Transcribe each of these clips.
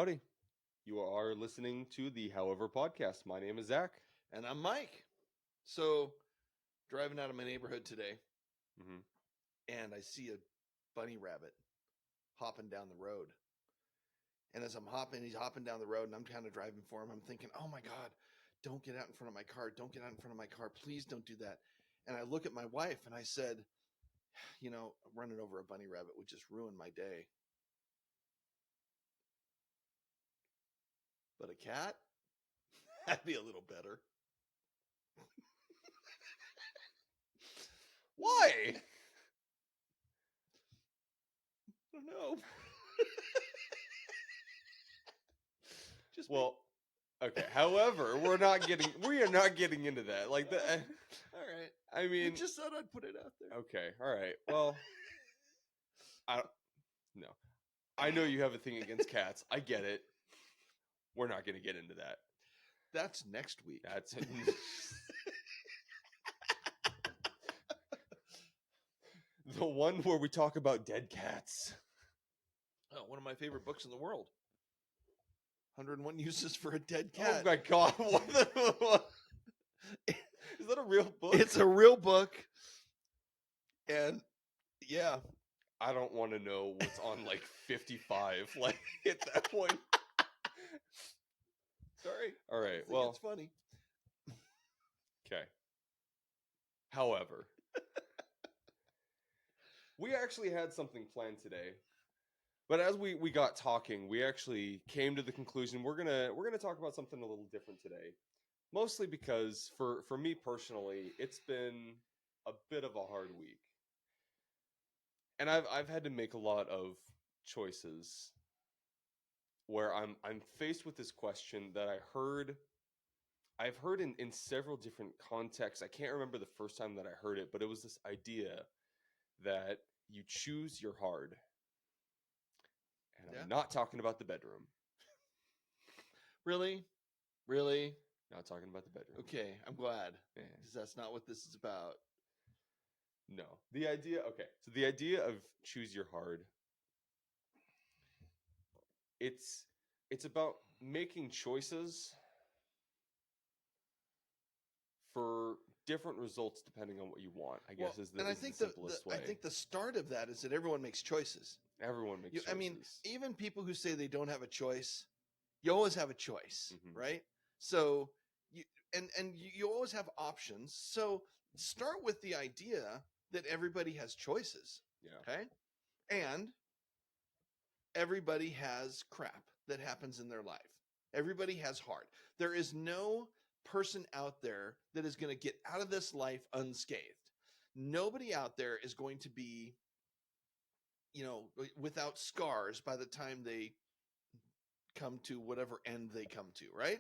Howdy. You are listening to the However podcast. My name is Zach. And I'm Mike. So, driving out of my neighborhood today, Mm-hmm. and I see a bunny rabbit hopping down the road. And as he's hopping down the road, and I'm kind of driving for him. I'm thinking, oh my God, don't get out in front of my car. Don't get out in front of my car. Please don't do that. And I look at my wife and I said, running over a bunny rabbit would just ruin my day. But a cat, that'd be a little better. Why? I don't know. Just Okay. However, we are not getting into that. Like the. all right. I I mean, just thought I'd put it out there. okay. All right. Well, no. I know you have a thing against cats. I get it. We're not going to get into that. That's next week. That's the one where we talk about dead cats. Oh, one of my favorite books in the world. 101 Uses for a Dead Cat. Oh my God! Is that a real book? It's a real book, and yeah, I don't want to know what's on like 55. Like at that point. Sorry. All right. I think Well, it's funny. okay. However, we actually had something planned today. But as we got talking, we actually came to the conclusion we're gonna talk about something a little different today. Mostly because for me personally, it's been a bit of a hard week. And I've had to make a lot of choices where I'm faced with this question that I've heard in several different contexts. I can't remember the first time that I heard it, but it was this idea that you choose your hard. And Yeah. I'm not talking about the bedroom. Really? Not talking about the bedroom. Okay, I'm glad. Yeah. Because that's not what this is about. No. The idea of choose your hard. It's about making choices for different results depending on what you want, I guess is the simplest way. I think the start of that is that everyone makes choices. Everyone makes choices. I mean, even people who say they don't have a choice, you always have a choice, right? So you always have options. So start with the idea that everybody has choices. Yeah. Okay. And everybody has crap that happens in their life. Everybody has hard. There is no person out there that is going to get out of this life unscathed. Nobody out there is going to be, without scars by the time they come to whatever end they come to, right?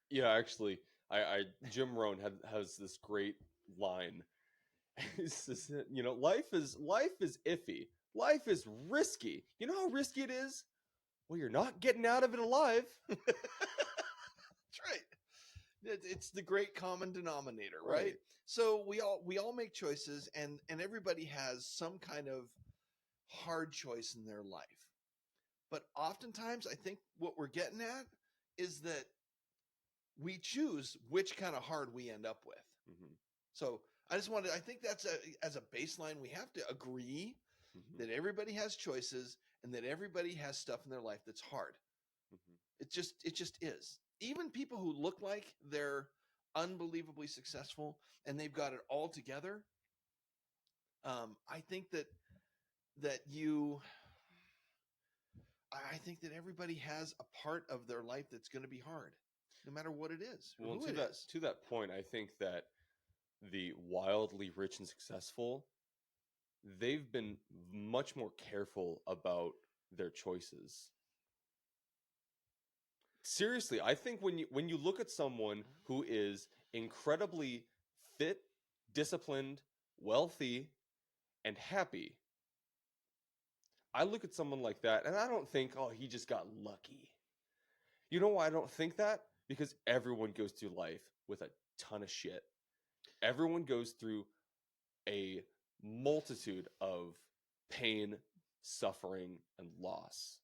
Yeah, actually, I Jim Rohn has this great line. He says, life is iffy. Life is risky. You know how risky it is? Well, you're not getting out of it alive. That's right. It's the great common denominator, right? So we all make choices, and everybody has some kind of hard choice in their life. But oftentimes, I think what we're getting at is that we choose which kind of hard we end up with. Mm-hmm. So I think that's as a baseline, we have to agree that everybody has choices and that everybody has stuff in their life that's hard. Mm-hmm. It just is. Even people who look like they're unbelievably successful and they've got it all together. I think that I think that everybody has a part of their life that's going to be hard, no matter what it is. Well, to that point, I think that the wildly rich and successful, they've been much more careful about their choices. Seriously, I think when you look at someone who is incredibly fit, disciplined, wealthy, and happy, I look at someone like that and I don't think, oh, he just got lucky. You know why I don't think that? Because everyone goes through life with a ton of shit. Everyone goes through a multitude of pain, suffering, and loss.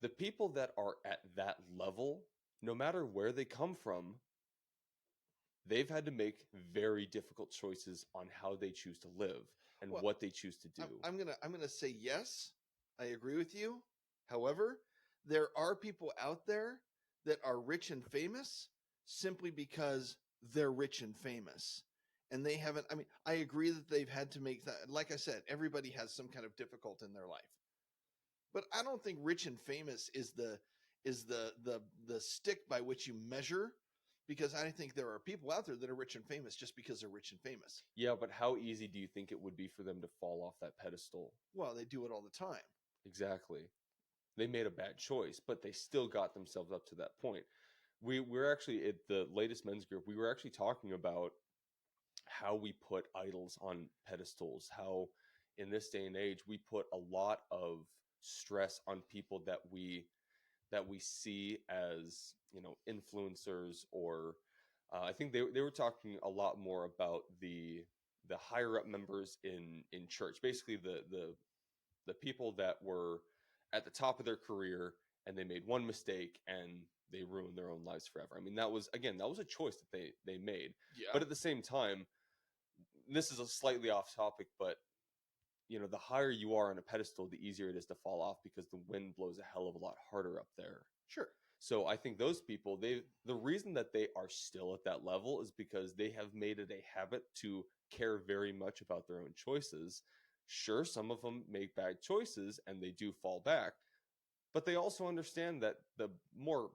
the people that are at that level, no matter where they come from, they've had to make very difficult choices on how they choose to live and Well, what they choose to do. I'm gonna say yes. I agree with you. However, there are people out there that are rich and famous simply because they're rich and famous, and they haven't. I mean, I agree that they've had to make that. Like I said, everybody has some kind of difficult in their life, but I don't think rich and famous is the stick by which you measure. Because I think there are people out there that are rich and famous just because they're rich and famous. Yeah, but how easy do you think it would be for them to fall off that pedestal? Well, they do it all the time. Exactly. They made a bad choice, but they still got themselves up to that point. We're actually at the latest men's group. We were actually talking about how we put idols on pedestals, how in this day and age we put a lot of stress on people that we see as, you know, influencers, or I think they were talking a lot more about the higher up members in church, basically the people that were at the top of their career and they made one mistake and they ruined their own lives forever. I mean, that was, again, that was a choice that they made. Yeah. But at the same time, this is a slightly off topic, but you know, the higher you are on a pedestal, the easier it is to fall off because the wind blows a hell of a lot harder up there. Sure. So I think those people, the reason that they are still at that level is because they have made it a habit to care very much about their own choices. Sure, some of them make bad choices and they do fall back, but they also understand that the more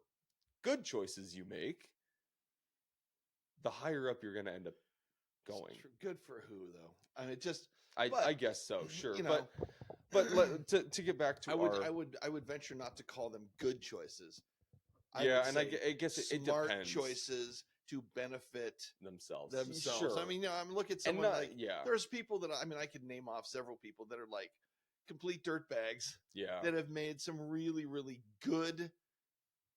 good choices you make, the higher up you're going to end up going. Good for who though? I mean, just I guess so, sure. you know, but to get back to I would venture not to call them good choices. Yeah, would and say I guess it smart depends. choices to benefit themselves. themselves. Sure. I mean, you know, I'm look at And someone not, like yeah, there's people that I mean, I could name off several people that are like complete dirtbags yeah, that have made some really, really good,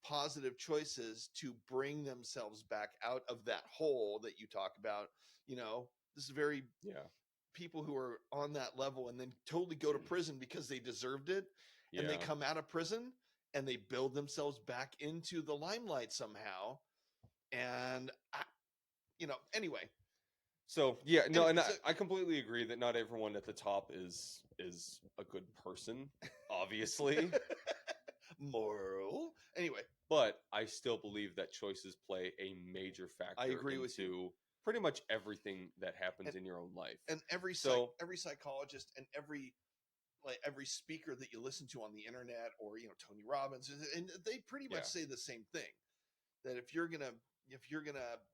positive choices to bring themselves back out of that hole that you talk about. You know, this is very yeah, people who are on that level and then totally go to prison because they deserved it, and they yeah. come out of prison and they build themselves back into the limelight somehow. And you know, anyway, So yeah, no, anyway, and so I completely agree that not everyone at the top is a good person, obviously. moral. Anyway, But I still believe that choices play a major factor agree with you. into pretty much everything that happens And- in your own life. and every So every psychologist and every speaker that you listen to on the internet, or you know, Tony Robbins, and they pretty much Yeah. say the same thing, that if you're gonna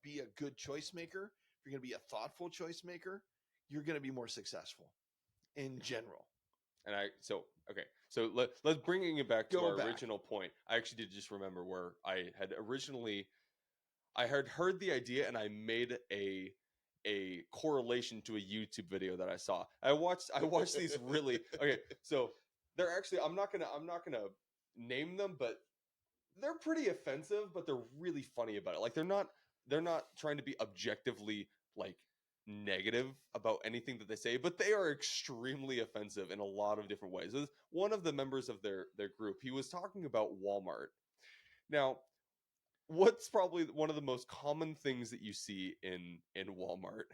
be a good choice maker, if you're gonna be a thoughtful choice maker, you're gonna be more successful in general. and okay, so let's bringing it back to Go our back. original point. I actually did just remember where I had heard the idea and I made a correlation to a YouTube video that I saw. I watched these really okay. So they're actually I'm not gonna name them, but they're pretty offensive, but they're really funny about it. Like they're not trying to be objectively like negative about anything that they say, but they are extremely offensive in a lot of different ways. There's one of the members of their group, he was talking about Walmart. Now, what's probably one of the most common things that you see in Walmart?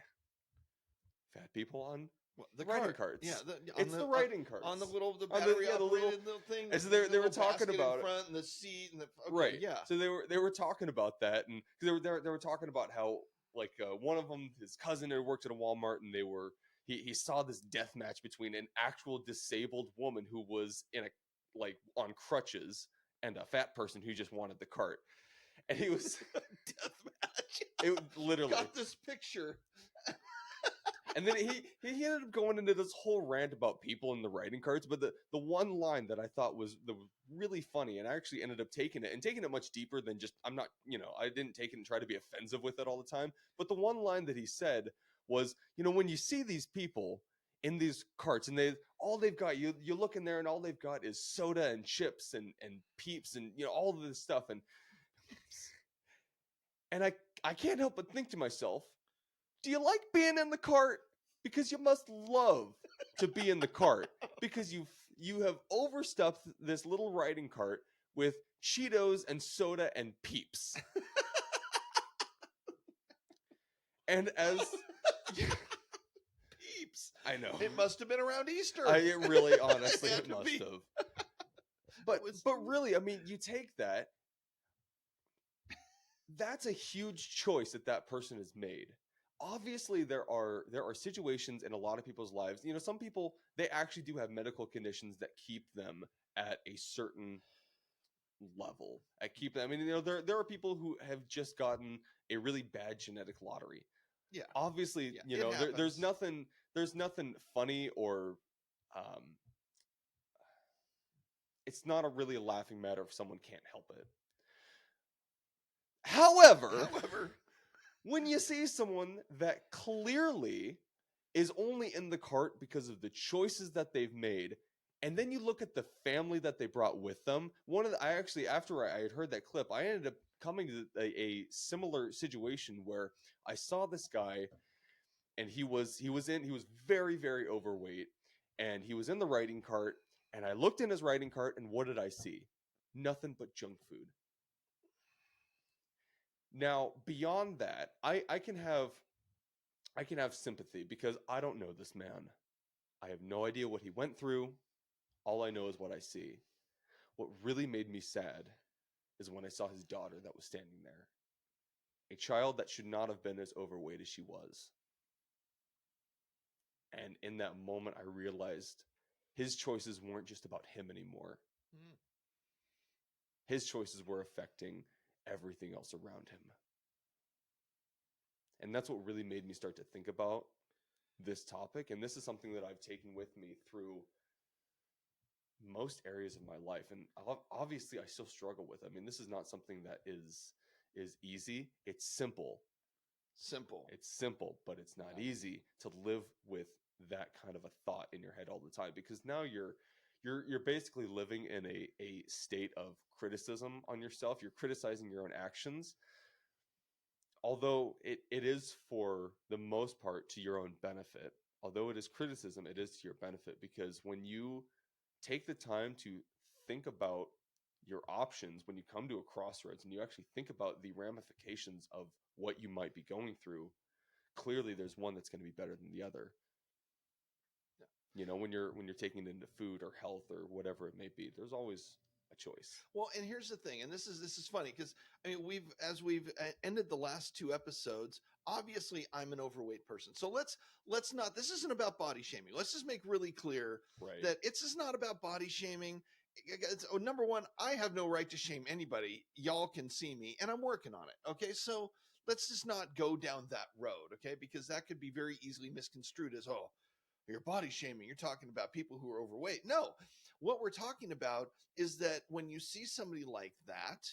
Fat people on The writing cart. carts. Yeah, it's the writing carts on the little the On battery the little. operated little thing. And so the they were little talking basket about in it. front and the seat and the Right. yeah. So they were talking about that, and because they were talking about how like one of them, his cousin, had worked at a Walmart, and he saw this death match between an actual disabled woman who was in a like on crutches and a fat person who just wanted the cart, and he was Death match. it literally. Got this picture. And then he ended up going into this whole rant about people in the writing carts. But the one line that I thought was really funny, and I actually ended up taking it much deeper than just I didn't take it and try to be offensive with it all the time. But the one line that he said was, you know, when you see these people in these carts and they've got you look in there and all they've got is soda and chips and Peeps and you know all of this stuff and I can't help but think to myself, do you like being in the cart? Because you must love to be in the cart because you have overstuffed this little writing cart with Cheetos and soda and Peeps. And as Peeps. I know, It must have been around Easter. it really, honestly, Had it to must be. have. But was- but really, I mean, you take that. That's a huge choice that that person has made. Obviously, there are situations in a lot of people's lives. You know, some people, they actually do have medical conditions that keep them at a certain level. At keep them. I mean, you know, there are people who have just gotten a really bad genetic lottery. Yeah. Obviously, Yeah, you it know, there's happens. nothing funny or um it's not a really a laughing matter if someone can't help it. However, However, when you see someone that clearly is only in the cart because of the choices that they've made, and then you look at the family that they brought with them, I actually, after I had heard that clip, I ended up coming to a similar situation where I saw this guy, and he was very, very overweight, and he was in the riding cart, and I looked in his riding cart, and what did I see? Nothing but junk food. Now, beyond that, I can have sympathy because I don't know this man. I have no idea what he went through. All I know is what I see. What really made me sad is when I saw his daughter that was standing there. A child that should not have been as overweight as she was. And in that moment, I realized his choices weren't just about him anymore. mm, His choices were affecting everything else around him. And that's what really made me start to think about this topic. And this is something that I've taken with me through most areas of my life, and obviously I still struggle with. I mean, this is not something that is easy. It's simple. simple. It's simple, but it's not Yeah. easy to live with that kind of a thought in your head all the time, because now you're basically living in a state of criticism on yourself. You're criticizing your own actions, although it is for the most part to your own benefit. Although it is criticism, it is to your benefit, because when you take the time to think about your options, when you come to a crossroads and you actually think about the ramifications of what you might be going through, clearly there's one that's going to be better than the other. Yeah. You know, when you're taking it into food or health or whatever it may be, there's always a choice. Well, and here's the thing, and this is funny because I mean we've ended the last two episodes. Obviously, I'm an overweight person, so let's not. This isn't about body shaming. Let's just make really clear Right. that it's just not about body shaming. Number one, I have no right to shame anybody. Y'all can see me, and I'm working on it. Okay, so let's just not go down that road, okay? Because that could be very easily misconstrued as, oh, you're body shaming. You're talking about people who are overweight. No, what we're talking about is that when you see somebody like that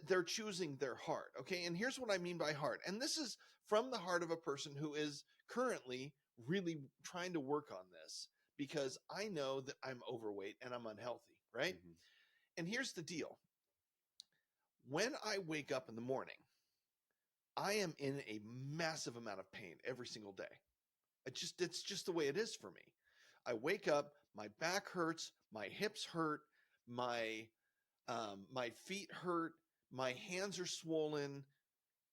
they're choosing their heart. Okay. And here's what I mean by heart. And this is from the heart of a person who is currently really trying to work on this because I know that I'm overweight and I'm unhealthy. Right. Mhm. And here's the deal. When I wake up in the morning, I am in a massive amount of pain every single day. It's just the way it is for me. I wake up, my back hurts, my hips hurt, my my feet hurt, my hands are swollen,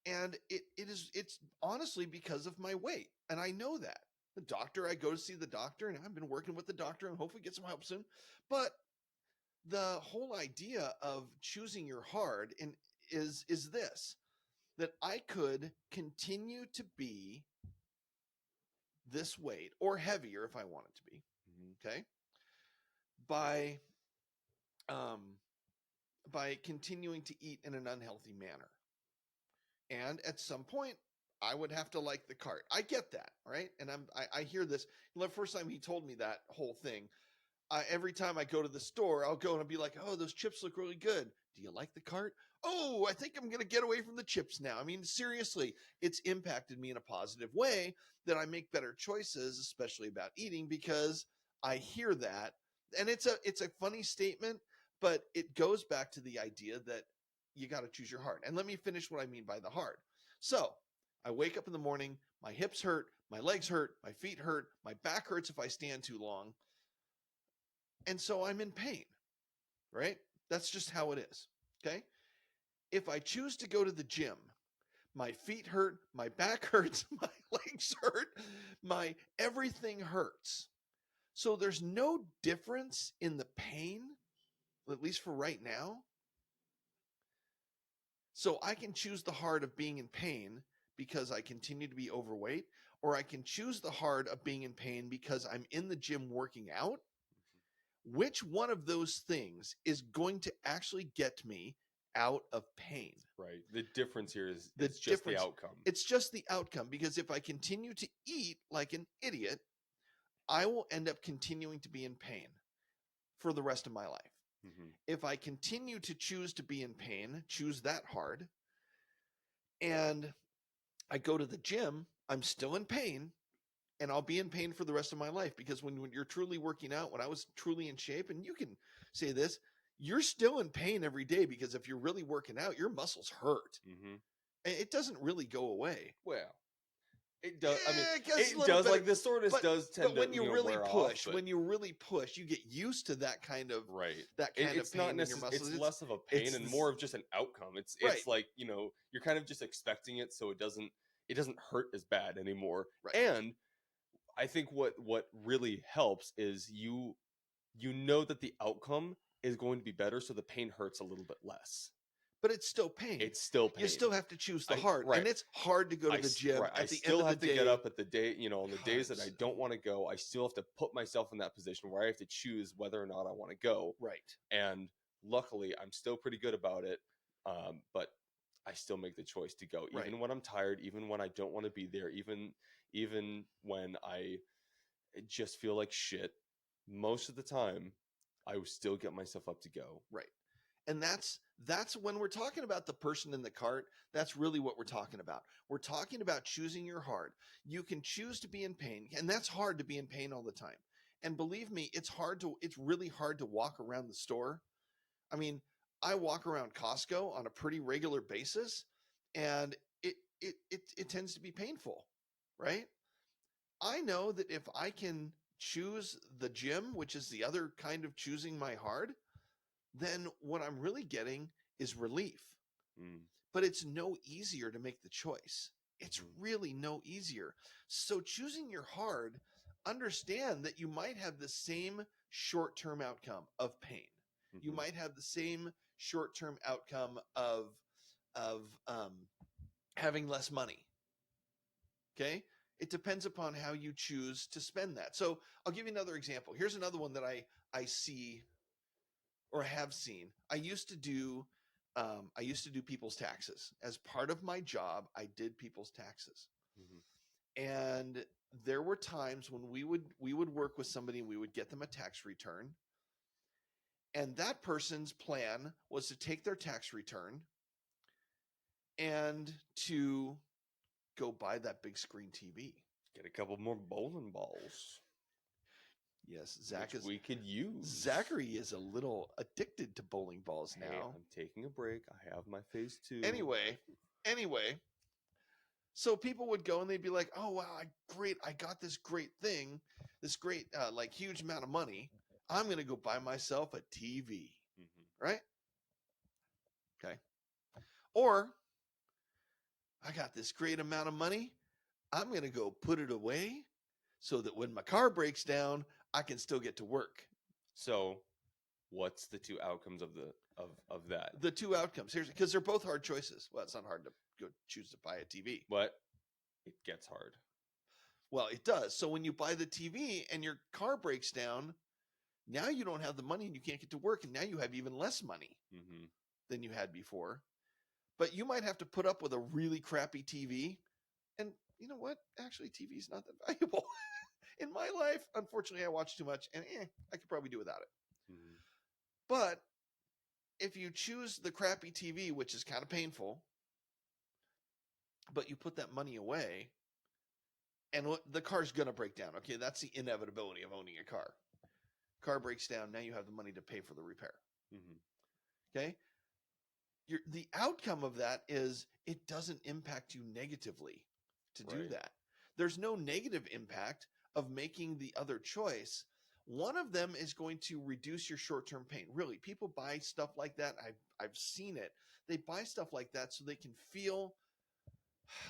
and it's honestly because of my weight, and I know that. The doctor, I go to see the doctor, and I've been working with the doctor, and hopefully get some help soon. But the whole idea of choosing your hard and is this that I could continue to be this weight or heavier if I wanted to be, Mhm. okay, by um by continuing to eat in an unhealthy manner. And at some point I would have to like the cart. I get that, right? And I hear this. The first time he told me that whole thing, every time I go to the store, I'll go and I'll be like, "Oh, those chips look really good. Do you like the cart?" "Oh, I think I'm going to get away from the chips now." I mean, seriously, it's impacted me in a positive way that I make better choices, especially about eating, because I hear that. And it's a funny statement, but it goes back to the idea that you got to choose your heart. And let me finish what I mean by the heart. So, I wake up in the morning, my hips hurt, my legs hurt, my feet hurt, my back hurts if I stand too long, and so I'm in pain, right? That's just how it is. Okay. If I choose to go to the gym, my feet hurt, my back hurts, my legs hurt, my everything hurts. So there's no difference in the pain, at least for right now. So I can choose the hard of being in pain because I continue to be overweight, or I can choose the hard of being in pain because I'm in the gym working out. Which one of those things is going to actually get me out of pain? Right. The difference here is The it's just the difference- outcome. It's just the outcome, because if I continue to eat like an idiot, I will end up continuing to be in pain for the rest of my life. Mhm. If I continue to choose to be in pain, choose that hard, and I go to the gym, I'm still in pain, and I'll be in pain for the rest of my life, because when you're truly working out, when I was truly in shape, and you can say this, you're still in pain every day, because if you're really working out, your muscles hurt. Mhm. It doesn't really go away. Well, it does. I mean, Yeah, it gets a it little does. bit Like of- the soreness but- does tend But when to you really wear push, off, when you really push, you get used to that kind of right. that kind It's of not pain in your necessarily. muscles. It's less of a pain it's and this- more of just an outcome. It's Right. like you're kind of just expecting it, so it doesn't hurt as bad anymore. Right. And I think what really helps is you know that the outcome is going to be better, so the pain hurts a little bit less. But it's still pain. It's still pain. You still have to choose the I- hard, right. and it's hard to go to the gym I at the still end of have the to day. get up at the day, on the days that God, I don't want to go. I still have to put myself in that position where I have to choose whether or not I want to go. Right. And luckily, I'm still pretty good about it. But I still make the choice to go, even Right. when I'm tired, even when I don't want to be there, even when I just feel like shit. Most of the time, I will still get myself up to go. Right. And that's when we're talking about the person in the cart, that's really what we're talking about. We're talking about choosing your hard. You can choose to be in pain, and that's hard to be in pain all the time. And believe me, it's really hard to walk around the store. I mean, I walk around Costco on a pretty regular basis, and it tends to be painful, right? I know that if I can choose the gym, which is the other kind of choosing my hard, then what I'm really getting is relief. Mm. But it's no easier to make the choice. It's Mhm. really no easier. So choosing your hard, understand that you might have the same short-term outcome of pain. You Mhm. might have the same short-term outcome of having less money. Okay? It depends upon how you choose to spend that. So I'll give you another example. Here's another one that I see or have seen. I used to do people's taxes. As part of my job, I did people's taxes. Mhm. And there were times when we would work with somebody and we would get them a tax return. And that person's plan was to take their tax return and to go buy that big screen TV. Get a couple more bowling balls. Yes, Which we could use. Zachary is a little addicted to bowling balls Hey, now. I'm taking a break. I have my phase 2. Anyway, so people would go and they'd be like, "Oh wow, great! I got this great thing, this great like huge amount of money. I'm gonna go buy myself a TV, Mhm. right? Okay. Or I got this great amount of money. I'm gonna go put it away so that when my car breaks down, I can still get to work." So, what's the two outcomes of that? The two outcomes here's because they're both hard choices. Well, it's not hard to go choose to buy a TV. But it gets hard. Well, it does. So when you buy the TV and your car breaks down, now you don't have the money and you can't get to work, and now you have even less money Mm-hmm. than you had before. But you might have to put up with a really crappy TV. And you know what? Actually, TV is not that valuable. In my life, unfortunately, I watch too much, and I could probably do without it. Mm-hmm. But if you choose the crappy TV, which is kind of painful, but you put that money away, and the car's going to break down. Okay, that's the inevitability of owning a car. Car breaks down, now you have the money to pay for the repair. Mm-hmm. Okay? The outcome of that is it doesn't impact you negatively to do Right. that. There's no negative impact of making the other choice. One of them is going to reduce your short-term pain. Really, people buy stuff like that. I've seen it. They buy stuff like that so they can feel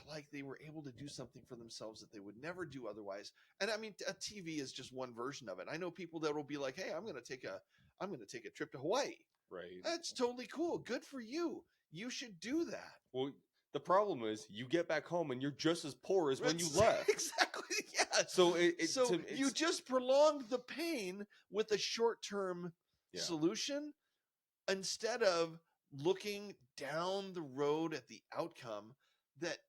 like they were able to do something for themselves that they would never do otherwise. And I mean, a TV is just one version of it. I know people that will be like, "Hey, I'm going to take a trip to Hawaii." Right. That's totally cool. Good for you. You should do that. Well, the problem is you get back home and you're just as poor as when you That's left. exactly. Yeah. So So you just prolonged the pain with a short-term Yeah. solution instead of looking down the road at the outcome that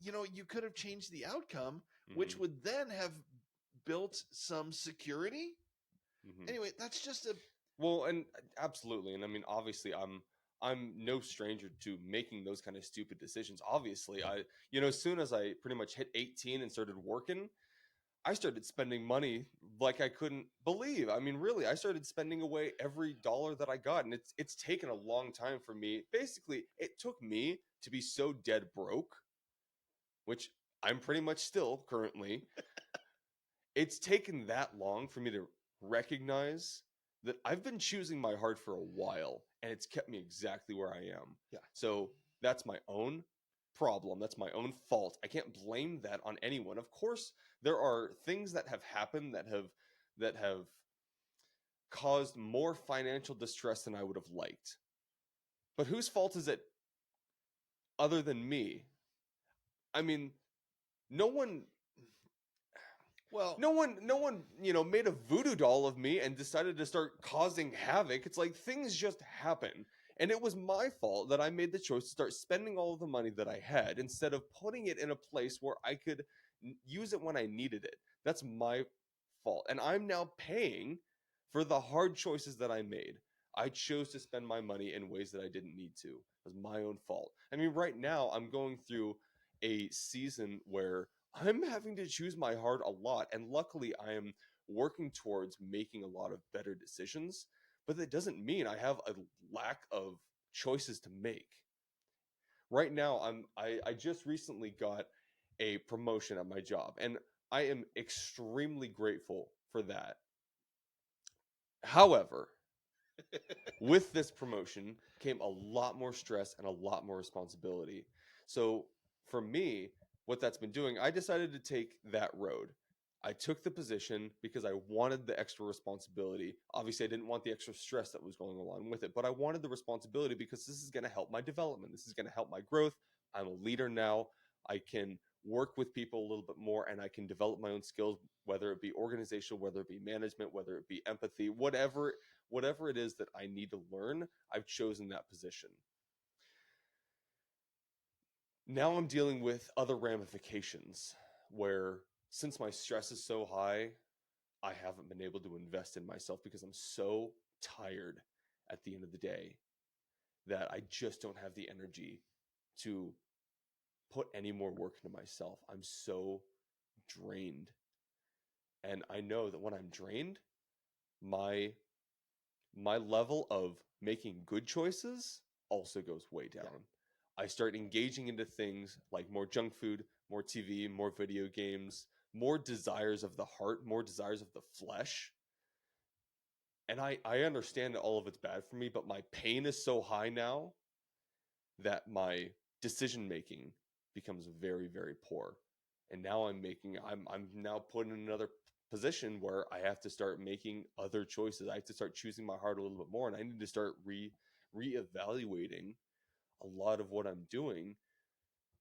you could have changed the outcome, which Mhm, would then have built some security. mhm. Anyway, that's just a Well, and absolutely, and I mean, obviously, I'm no stranger to making those kind of stupid decisions. Obviously, as soon as I pretty much hit 18 and started working, I started spending money like I couldn't believe. I mean, really, I started spending away every dollar that I got, and it's taken a long time for me. Basically, it took me to be so dead broke, which I'm pretty much still currently. It's taken that long for me to recognize that I've been choosing my heart for a while, and it's kept me exactly where I am. yeah. So that's my own problem. That's my own fault. I can't blame that on anyone. Of course, there are things that have happened that have caused more financial distress than I would have liked. But whose fault is it other than me? I mean, no one Well, no one made a voodoo doll of me and decided to start causing havoc. It's like things just happen. And it was my fault that I made the choice to start spending all of the money that I had instead of putting it in a place where I could use it when I needed it. That's my fault. And I'm now paying for the hard choices that I made. I chose to spend my money in ways that I didn't need to. It was my own fault. I mean, right now I'm going through a season where I'm having to choose my heart a lot. And luckily, I am working towards making a lot of better decisions. But that doesn't mean I have a lack of choices to make. Right now, I just recently got a promotion at my job, and I am extremely grateful for that. However, with this promotion came a lot more stress and a lot more responsibility. So for me, what that's been doing, I decided to take that road. I took the position because I wanted the extra responsibility. Obviously, I didn't want the extra stress that was going along with it, but I wanted the responsibility because this is going to help my development. This is going to help my growth. I'm a leader now. I can work with people a little bit more and I can develop my own skills, whether it be organizational, whether it be management, whether it be empathy, whatever it is that I need to learn, I've chosen that position. Now I'm dealing with other ramifications where since my stress is so high, I haven't been able to invest in myself because I'm so tired at the end of the day that I just don't have the energy to put any more work into myself. I'm so drained. And I know that when I'm drained, my my level of making good choices also goes way down. yeah. I start engaging into things like more junk food, more TV, more video games, more desires of the heart, more desires of the flesh. And I understand that all of it's bad for me, but my pain is so high now that my decision making becomes very, very poor. And now I'm now put in another position where I have to start making other choices. I have to start choosing my heart a little bit more, and I need to start reevaluating a lot of what I'm doing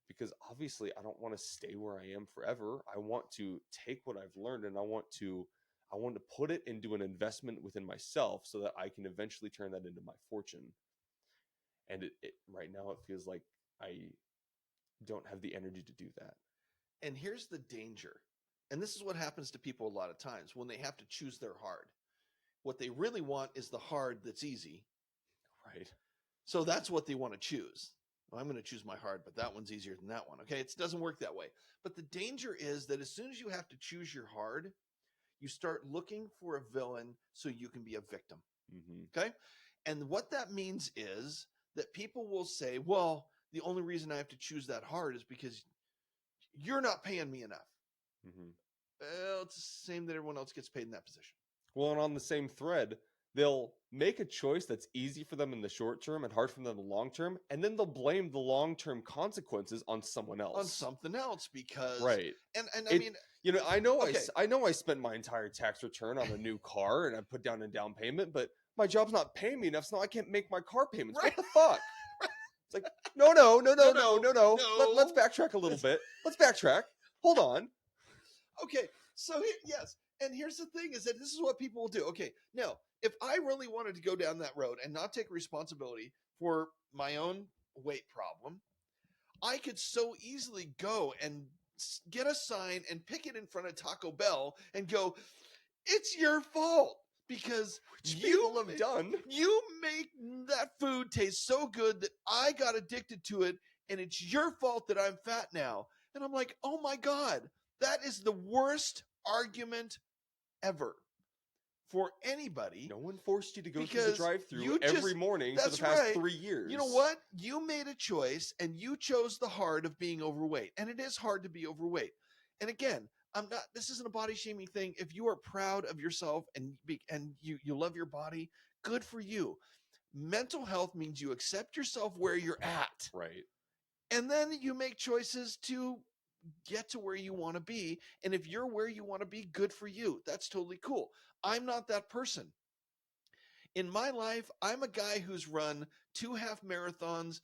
because obviously I don't want to stay where I am forever. I want to take what I've learned and I want to put it into an investment within myself so that I can eventually turn that into my fortune. And it right now it feels like I don't have the energy to do that. And here's the danger. And this is what happens to people a lot of times when they have to choose their hard. What they really want is the hard that's easy. Right. So that's what they want to choose. Well, I'm going to choose my hard, but that one's easier than that one. Okay. It doesn't work that way. But the danger is that as soon as you have to choose your hard, you start looking for a villain so you can be a victim. Mm-hmm. Okay. And what that means is that people will say, well, the only reason I have to choose that hard is because you're not paying me enough. Mm-hmm. Well, it's the same that everyone else gets paid in that position. Well, and on the same thread, they'll make a choice that's easy for them in the short term and hard for them in the long term, and then they'll blame the long term consequences on someone on else. something else because Right. and I It, mean, okay, I know I spent my entire tax return on a new car and I put down a down payment, but my job's not paying me enough, so now I can't make my car payments. right, What the fuck? It's like, no, no, no, no, no, no, no, no, no. Let's no. backtrack a little bit. Let's backtrack. Hold on. Okay, so yes, and here's the thing: is that this is what people will do. Okay, now if I really wanted to go down that road and not take responsibility for my own weight problem, I could so easily go and get a sign and pick it in front of Taco Bell and go, "It's your fault because Which you people have done. you make that food taste so good that I got addicted to it, and it's your fault that I'm fat now." And I'm like, "Oh my god, that is the worst argument ever for anybody." No one forced you to go through the Because drive-through you every just morning for the that's past right. 3 years. You know what? You made a choice and you chose the hard of being overweight. And it is hard to be overweight. And again, I'm not this isn't a body shaming thing. If you are proud of yourself and you love your body, good for you. Mental health means you accept yourself where you're at. Right. And then you make choices to get to where you want to be. And if you're where you want to be, good for you. That's totally cool. I'm not that person. In my life, I'm a guy who's run 2 half marathons,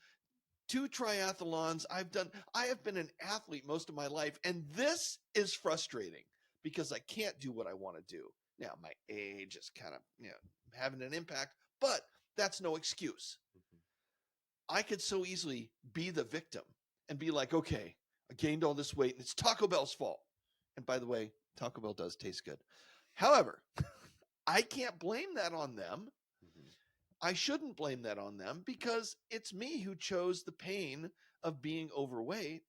2 triathlons. I have been an athlete most of my life, and this is frustrating because I can't do what I want to do. Now, my age is kind of, having an impact, but that's no excuse. I could so easily be the victim and be like, okay, I gained all this weight and it's Taco Bell's fault. And by the way, Taco Bell does taste good. However, I can't blame that on them. Mhm. I shouldn't blame that on them because it's me who chose the pain of being overweight.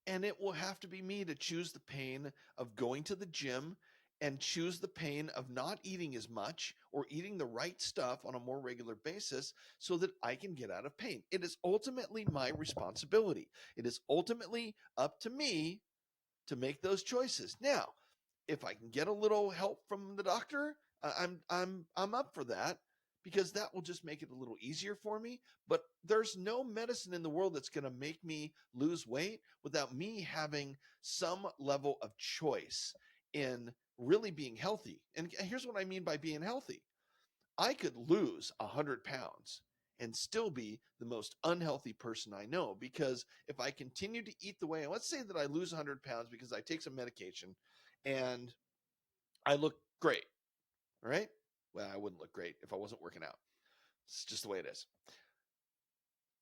And it will have to be me to choose the pain of going to the gym and choose the pain of not eating as much or eating the right stuff on a more regular basis so that I can get out of pain. It is ultimately my responsibility. It is ultimately up to me to make those choices. Now, if I can get a little help from the doctor, I'm up for that because that will just make it a little easier for me. But there's no medicine in the world that's going to make me lose weight without me having some level of choice in really being healthy. And here's what I mean by being healthy. I could lose 100 pounds and still be the most unhealthy person I know because if I continue to eat the way, let's say that I lose 100 pounds because I take some medication and I look great, right? Well, I wouldn't look great if I wasn't working out. It's just the way it is.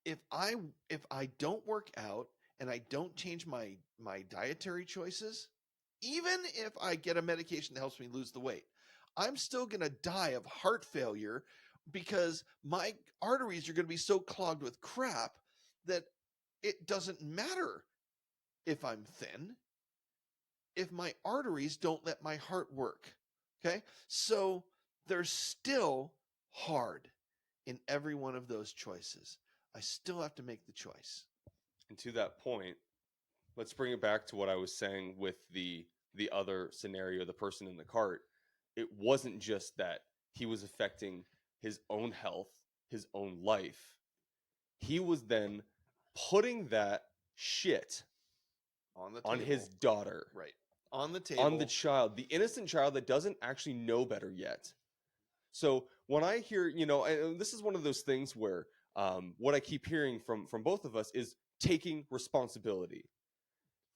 If I if I don't work out and I don't change my dietary choices, even if I get a medication that helps me lose the weight, I'm still going to die of heart failure because my arteries are going to be so clogged with crap that it doesn't matter if I'm thin if my arteries don't let my heart work. Okay? So they're still hard in every one of those choices. I still have to make the choice. And to that point, let's bring it back to what I was saying with the other scenario, the person in the cart. It wasn't just that he was affecting his own health, his own life. He was then putting that shit On the on table. his daughter, Right. On the table. on the child, the innocent child that doesn't actually know better yet. So when I hear, and this is one of those things where what I keep hearing from both of us is taking responsibility.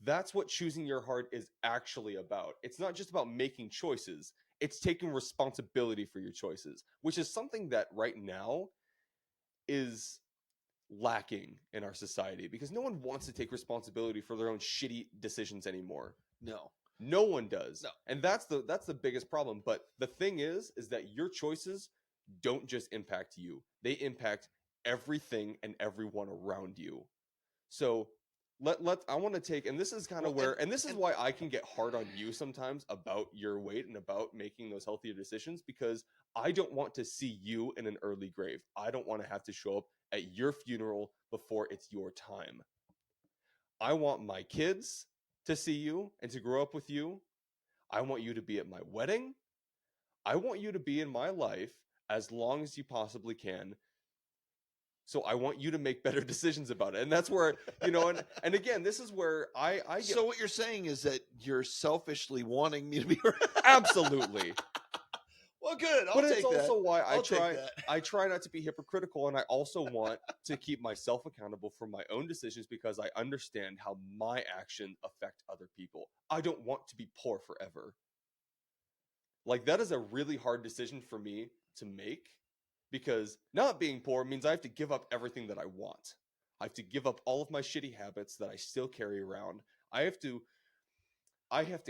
That's what choosing your heart is actually about. It's not just about making choices, it's taking responsibility for your choices, which is something that right now is lacking in our society because no one wants to take responsibility for their own shitty decisions anymore. No. No one does. No. And that's the biggest problem. But the thing is that your choices don't just impact you. They impact everything and everyone around you. So let I want to take, and this is kind of Well, where, and this is why I can get hard on you sometimes about your weight and about making those healthier decisions, because I don't want to see you in an early grave. I don't want to have to show up at your funeral before it's your time. I want my kids to see you and to grow up with you. I want you to be at my wedding. I want you to be in my life as long as you possibly can. So I want you to make better decisions about it. And that's where, and again, this is where I get So what you're saying is that you're selfishly wanting me to be absolutely. Well, good. I'll But it's take that. also why I'll take that. I try not to be hypocritical, and I also want to keep myself accountable for my own decisions because I understand how my actions affect other people. I don't want to be poor forever. Like, that is a really hard decision for me to make because not being poor means I have to give up everything that I want. I have to give up all of my shitty habits that I still carry around. I have to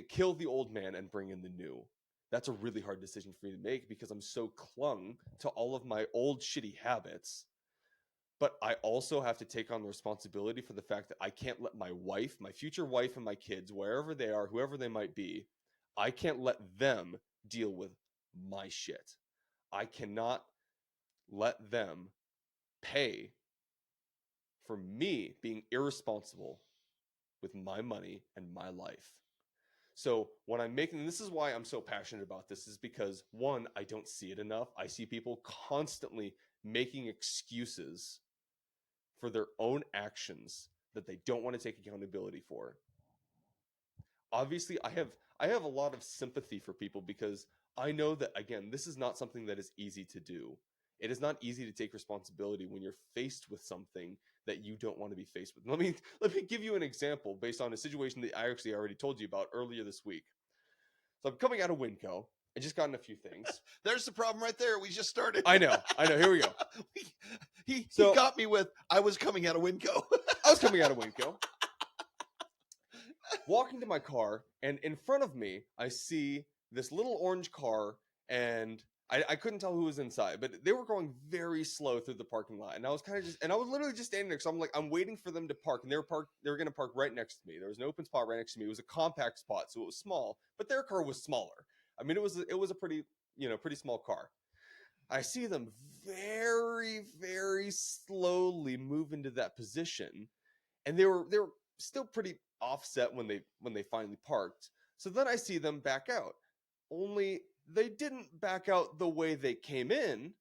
kill the old man and bring in the new. That's a really hard decision for me to make because I'm so clung to all of my old shitty habits. But I also have to take on the responsibility for the fact that I can't let my wife, my future wife, and my kids, wherever they are, whoever they might be, I can't let them deal with my shit. I cannot let them pay for me being irresponsible with my money and my life. So when I'm making, this is why I'm so passionate about this, is because one, I don't see it enough. I see people constantly making excuses for their own actions that they don't want to take accountability for. Obviously, I have a lot of sympathy for people because I know that, again, this is not something that is easy to do. It is not easy to take responsibility when you're faced with something that you don't want to be faced with. Let me give you an example based on a situation that I actually already told you about earlier this week. So I'm coming out of Winco. I just gotten a few things. There's the problem right there. We just started. I know. Here we go. He got me with, I was coming out of Winco. I was coming out of Winco. Walking to my car, and in front of me, I see this little orange car, and I couldn't tell who was inside, but they were going very slow through the parking lot, and I was literally just standing there, so I'm waiting for them to park, and they were going to park right next to me. There was an open spot right next to me. It was a compact spot, so it was small, but their car was smaller. I mean, it was a pretty small car. I see them very, very slowly move into that position, and they were still pretty offset when they finally parked. So then I see them back out. Only they didn't back out the way they came in.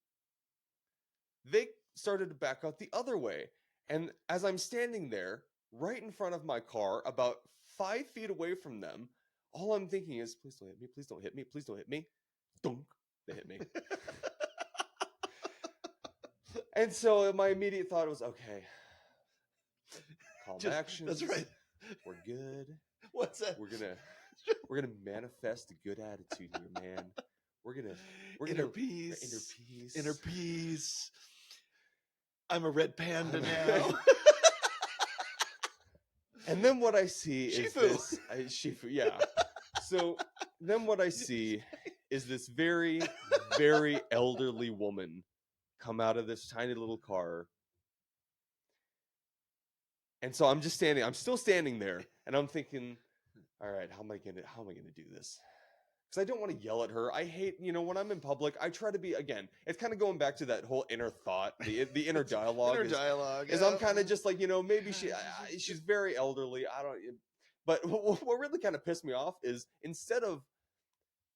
They started to back out the other way. And as I'm standing there, right in front of my car, about 5 feet away from them, all I'm thinking is, please don't hit me, please don't hit me, please don't hit me. Dunk, they hit me. And so my immediate thought was, okay, calm actions. That's right. We're good. What's that? We're gonna manifest a good attitude here, man. We're gonna inner peace. Inner peace. I'm a red panda now. And then what I see is Shifu. this Shifu, yeah. So then what I see is this very, very elderly woman come out of this tiny little car. And so I'm still standing there, and I'm thinking, all right, how am I gonna do this? Because I don't want to yell at her. I hate, when I'm in public, I try to be, again, it's kind of going back to that whole inner thought, the inner dialogue. Is I'm kind of just like, maybe she's very elderly. But what really kind of pissed me off is instead of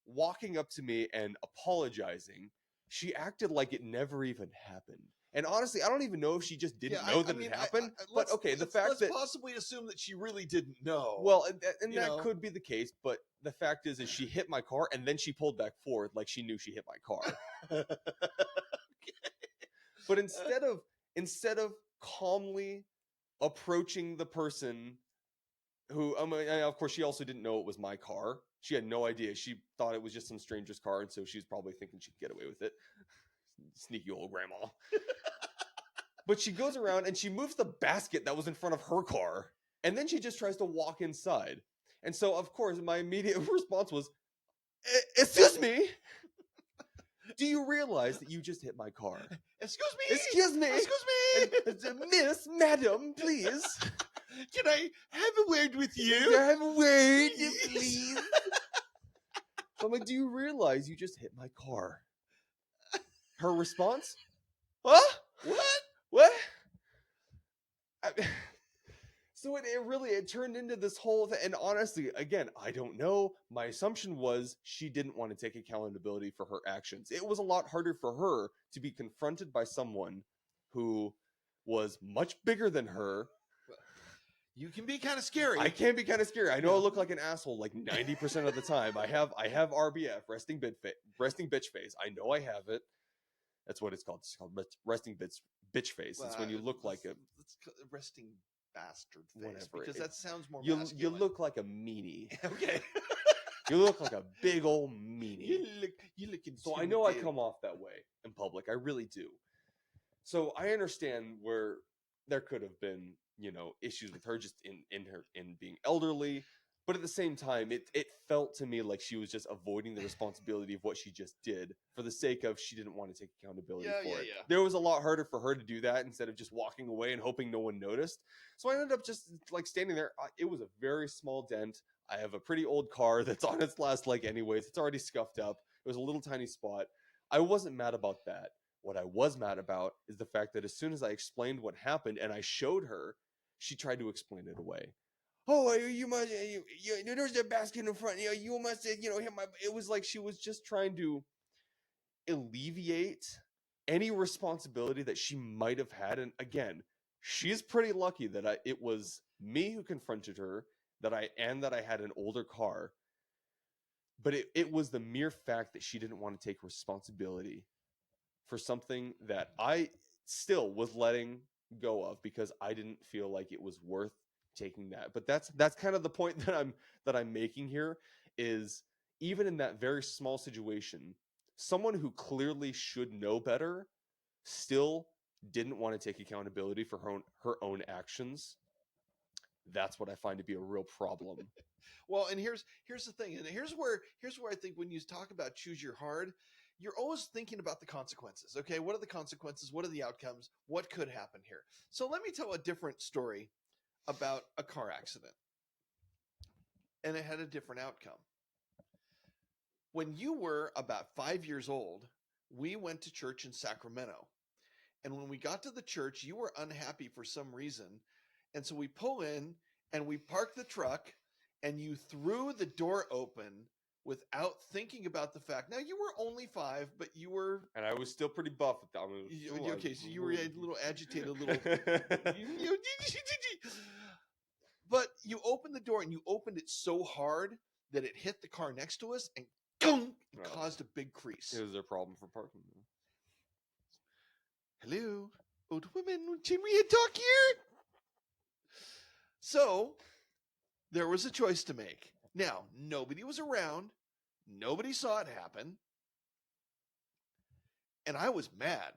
walking up to me and apologizing, she acted like it never even happened. And honestly, I don't even know if she just didn't know that it happened. But okay, the fact that possibly assume that she really didn't know. Well, and that could be the case. But the fact is she hit my car and then she pulled back forward like she knew she hit my car. Okay. But instead of calmly approaching the person who, of course, she also didn't know it was my car. She had no idea. She thought it was just some stranger's car, and so she was probably thinking she'd get away with it. Sneaky old grandma. But she goes around and she moves the basket that was in front of her car, and then she just tries to walk inside. And so, of course, my immediate response was, "Excuse me? Do you realize that you just hit my car? Excuse me? Excuse me? Excuse me? Miss, madam, please. Can I have a word with you? Can I have a word, please?" So I'm like, "Do you realize you just hit my car?" Her response? Huh? What? What? So it turned into this whole thing. And honestly, again, I don't know. My assumption was she didn't want to take accountability for her actions. It was a lot harder for her to be confronted by someone who was much bigger than her. You can be kind of scary. I can be kind of scary. I know I Yeah. look like an asshole like 90% of the time. I have RBF, resting bitch face. I know I have it. That's what it's called. It's called resting bitch face. It's when you look like a resting bastard face, whatever. because that sounds more You masculine. look like a meanie. Okay. You look like a big old meanie. You look So I know I come off that way in public. I really do. So I understand where there could have been, issues with her just in being elderly, but at the same time, it felt to me like she was just avoiding the responsibility of what she just did for the sake of she didn't want to take accountability for it. Yeah. There was a lot harder for her to do that instead of just walking away and hoping no one noticed. So I ended up just like standing there. It was a very small dent. I have a pretty old car that's on its last leg anyways. It's already scuffed up. It was a little tiny spot. I wasn't mad about that. What I was mad about is the fact that as soon as I explained what happened and I showed her, she tried to explain it away. Oh, you must, there's a basket in front. You must, hit my. It was like she was just trying to alleviate any responsibility that she might have had. And again, she's pretty lucky that it was me who confronted her, that I had an older car. But it was the mere fact that she didn't want to take responsibility for something that I still was letting go of because I didn't feel like it was worth taking that. But that's kind of the point that I'm making here is even in that very small situation, someone who clearly should know better still didn't want to take accountability for her own actions. That's what I find to be a real problem. Well, and here's the thing, and here's where I think when you talk about choose your hard, you're always thinking about the consequences. Okay, what are the consequences? What are the outcomes? What could happen here? So let me tell a different story about a car accident, and it had a different outcome. When you were about 5 years old, we went to church in Sacramento. And when we got to the church, you were unhappy for some reason. And so we pull in and we park the truck, and you threw the door open without thinking about the fact. Now, you were only 5, but you were. And I was still pretty buff at that. Okay, so you were a little agitated, a little. But you opened the door, and you opened it so hard that it hit the car next to us and caused a big crease. It was their problem for parking. Hello, old woman, can we talk here? So there was a choice to make. Now, nobody was around. Nobody saw it happen. And I was mad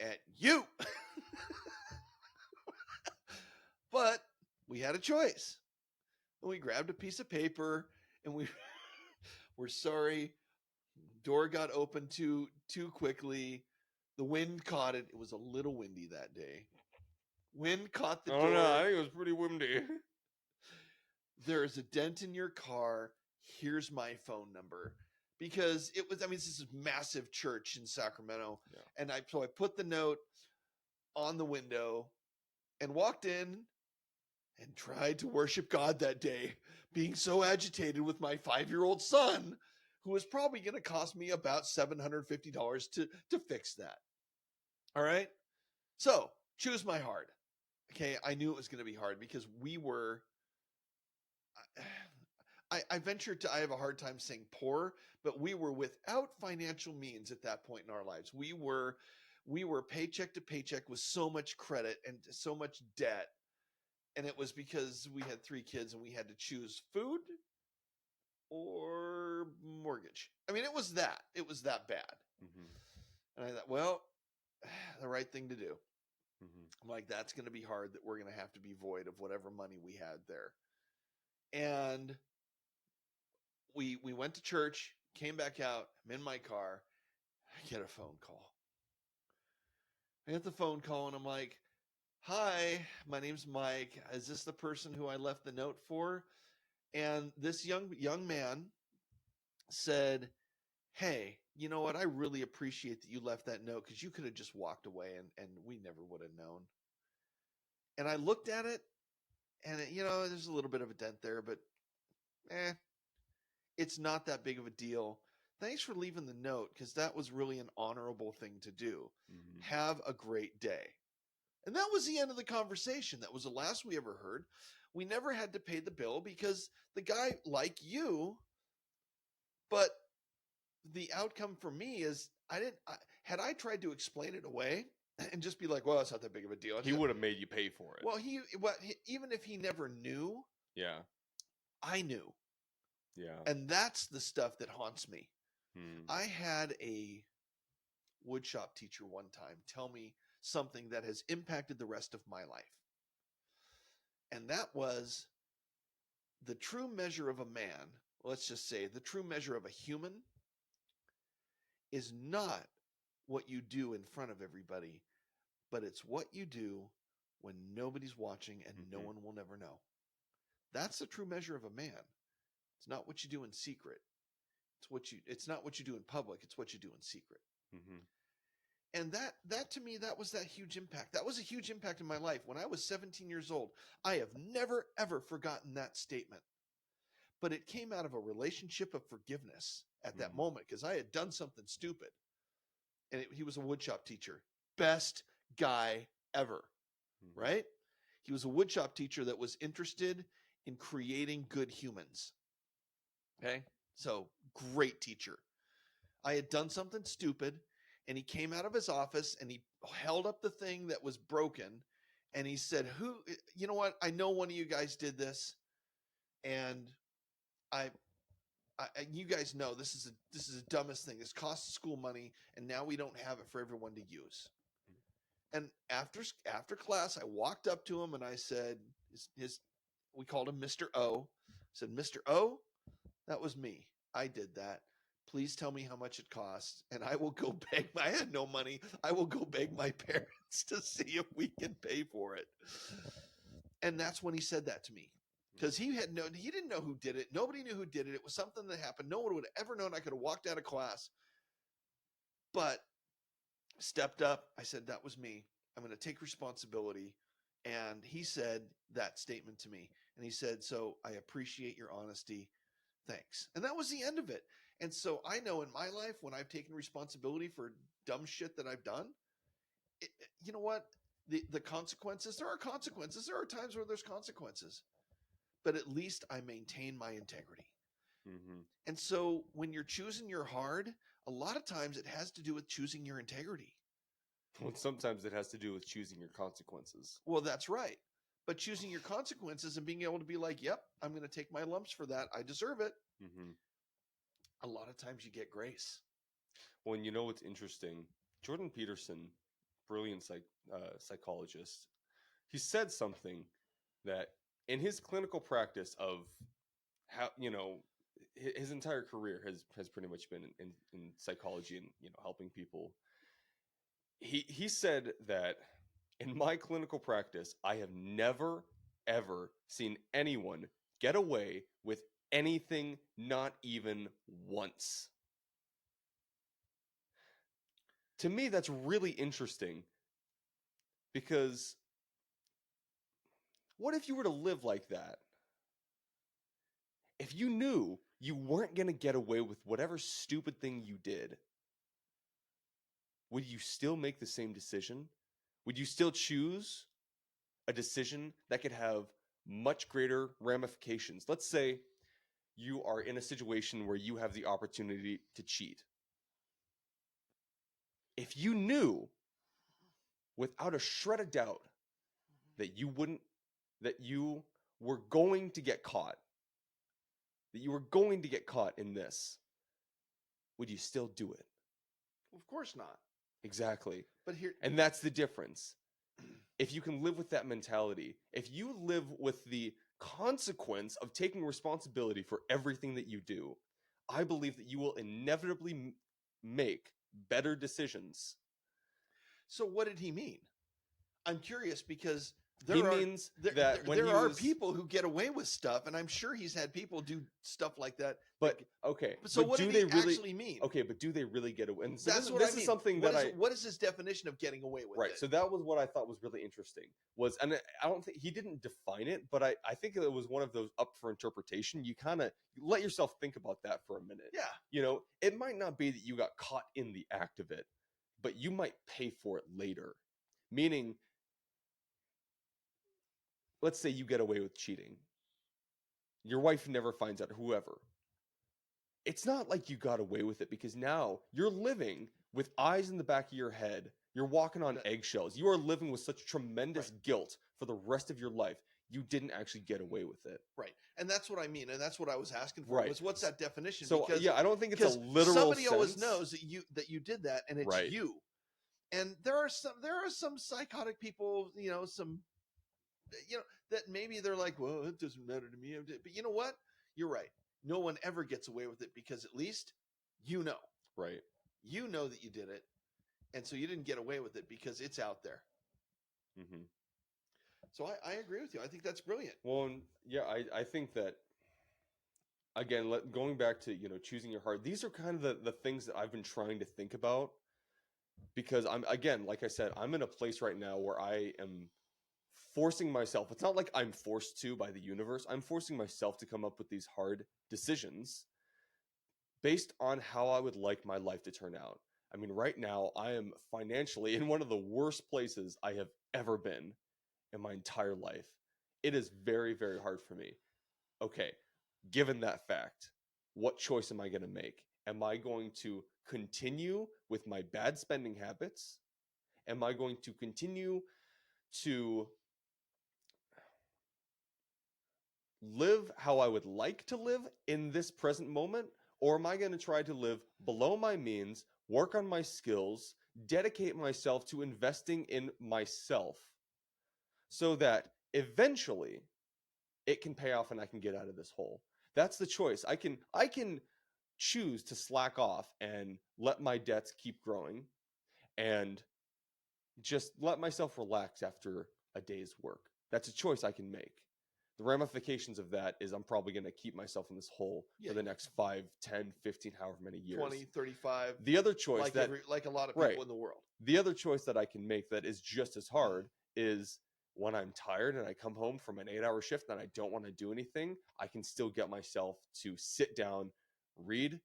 at you. But we had a choice. And we grabbed a piece of paper and we're sorry. Door got open too quickly. The wind caught it. It was a little windy that day. Wind caught the door. Oh no, I think it was pretty windy. There is a dent in your car. Here's my phone number. Because it was, this is a massive church in Sacramento. Yeah. And so I put the note on the window and walked in and tried to worship God that day, being so agitated with my 5-year-old son, who was probably going to cost me about $750 to fix that. All right? So, choose my hard. Okay, I knew it was going to be hard because we were... I ventured to, I have a hard time saying poor, but we were without financial means at that point in our lives. We were paycheck to paycheck with so much credit and so much debt. And it was because we had 3 kids and we had to choose food or mortgage. It was that bad. Mm-hmm. And I thought, well, the right thing to do. Mm-hmm. I'm like, that's going to be hard, that we're going to have to be void of whatever money we had there. And we went to church, came back out, I'm in my car, I get a phone call. I get the phone call and I'm like, hi, my name's Mike. Is this the person who I left the note for? And this young man said, hey, you know what? I really appreciate that you left that note because you could have just walked away and we never would have known. And I looked at it and you know, there's a little bit of a dent there, but eh, it's not that big of a deal. Thanks for leaving the note because that was really an honorable thing to do. Mhm. Have a great day. And that was the end of the conversation. That was the last we ever heard. We never had to pay the bill because the guy, like you, but the outcome for me is had I tried to explain it away and just be like, well, it's not that big of a deal. He would have made you pay for it. Well, even if he never knew, Yeah. I knew. Yeah. And that's the stuff that haunts me. Hmm. I had a woodshop teacher one time tell me something that has impacted the rest of my life. And that was the true measure of a man, let's just say the true measure of a human, is not what you do in front of everybody, but it's what you do when nobody's watching and no Mhm. one will never know. That's the true measure of a man. It's not what you do in secret. It's not what you do in public, it's what you do in secret. Mhm. And that to me, that was that huge impact. That was a huge impact in my life. When I was 17 years old, I have never ever forgotten that statement. But it came out of a relationship of forgiveness at that Mhm. moment because I had done something stupid. And he was a woodshop teacher. Best guy ever, Mhm. right? He was a woodshop teacher that was interested in creating good humans. Okay? So, great teacher. I had done something stupid, and he came out of his office and he held up the thing that was broken, and he said, "Who? You know what? I know one of you guys did this, and I, you guys know this is the dumbest thing. This costs school money, and now we don't have it for everyone to use." And after class, I walked up to him and I said, we called him Mr. O. I said, "Mr. O, that was me. I did that. Please tell me how much it costs, and I will go beg. I had no money. I will go beg my parents to see if we can pay for it." And that's when he said that to me, because he didn't know who did it. Nobody knew who did it. It was something that happened. No one would have ever known. I could have walked out of class, but stepped up. I said, "That was me. I'm going to take responsibility." And he said that statement to me, and he said, "So I appreciate your honesty. Thanks." And that was the end of it. And so I know in my life, when I've taken responsibility for dumb shit that I've done, you know what? The consequences, there are consequences. There are times where there's consequences, but at least I maintain my integrity. Mhm. And so when you're choosing your hard, a lot of times it has to do with choosing your integrity. Well, sometimes it has to do with choosing your consequences. Well, that's right. But choosing your consequences and being able to be like, "Yep, I'm going to take my lumps for that. I deserve it." Mhm. A lot of times you get grace. Well, and you know what's interesting? Jordan Peterson, brilliant psychologist, he said something that in his clinical practice of how his entire career has pretty much been in psychology and helping people. He said that in my clinical practice, I have never ever seen anyone get away with anything, not even once. To me, that's really interesting because what if you were to live like that? If you knew you weren't going to get away with whatever stupid thing you did, would you still make the same decision? Would you still choose a decision that could have much greater ramifications? Let's say you are in a situation where you have the opportunity to cheat. If you knew without a shred of doubt that you were going to get caught, that you were going to get caught in this, would you still do it? Of course not. Exactly. But here, And that's the difference. If you can live with that mentality, if you live with the consequence of taking responsibility for everything that you do, I believe that you will inevitably make better decisions. so what did he mean? I'm curious because There He are means there that when there he are was, people who get away with stuff, and I'm sure he's had people do stuff like that. but okay, So but what do did they he really? actually mean? Okay, but do they really get away? And so That's what I this is mean. something What that is what is his definition of getting away with right. it? So that was what I thought was really interesting. Was, and I don't think he didn't define it, but I think it was one of those up for interpretation. You kind of let yourself think about that for a minute. Yeah. You know, it might not be that you got caught in the act of it, but you might pay for it later. Meaning, let's say you get away with cheating. Your wife never finds out, whoever. It's not like you got away with it because now you're living with eyes in the back of your head. You're walking on That- eggshells. You are living with such tremendous Right. guilt for the rest of your life. You didn't actually get away with it. Right. And that's what I mean. And that's what I was asking for. Right. Was what's that definition? So Because yeah, I don't think it's a because literal somebody always sense. knows that you did that, and it's Right. you. And there are some psychotic people, some that maybe they're like, well, it doesn't matter to me. But you know what? You're right. No one ever gets away with it because at least you know. Right. You know that you did it, and so you didn't get away with it because it's out there. Mm-hmm. So I agree with you. I think that's brilliant. Well, and yeah, I think that again, going back to choosing your heart. These are kind of the things that I've been trying to think about because I'm again, like I said, I'm in a place right now where I am forcing myself. It's not like I'm forced to by the universe. I'm forcing myself to come up with these hard decisions based on how I would like my life to turn out. I mean, right now I am financially in one of the worst places I have ever been in my entire life. It is very, very hard for me. Okay, given that fact, what choice am I going to make? Am I going to continue with my bad spending habits? Am I going to continue to live how I would like to live in this present moment? Or am I going to try to live below my means, work on my skills, dedicate myself to investing in myself so that eventually it can pay off and I can get out of this hole? That's the choice. I can choose to slack off and let my debts keep growing and just let myself relax after a day's work. That's a choice I can make. The ramifications of that is I'm probably going to keep myself in this hole Yeah, for the next 5, 10, 15, however many years. 20, 35. The other choice like a lot of people right. in the world. The other choice that I can make that is just as hard is when I'm tired and I come home from an 8-hour shift and I don't want to do anything, I can still get myself to sit down, read,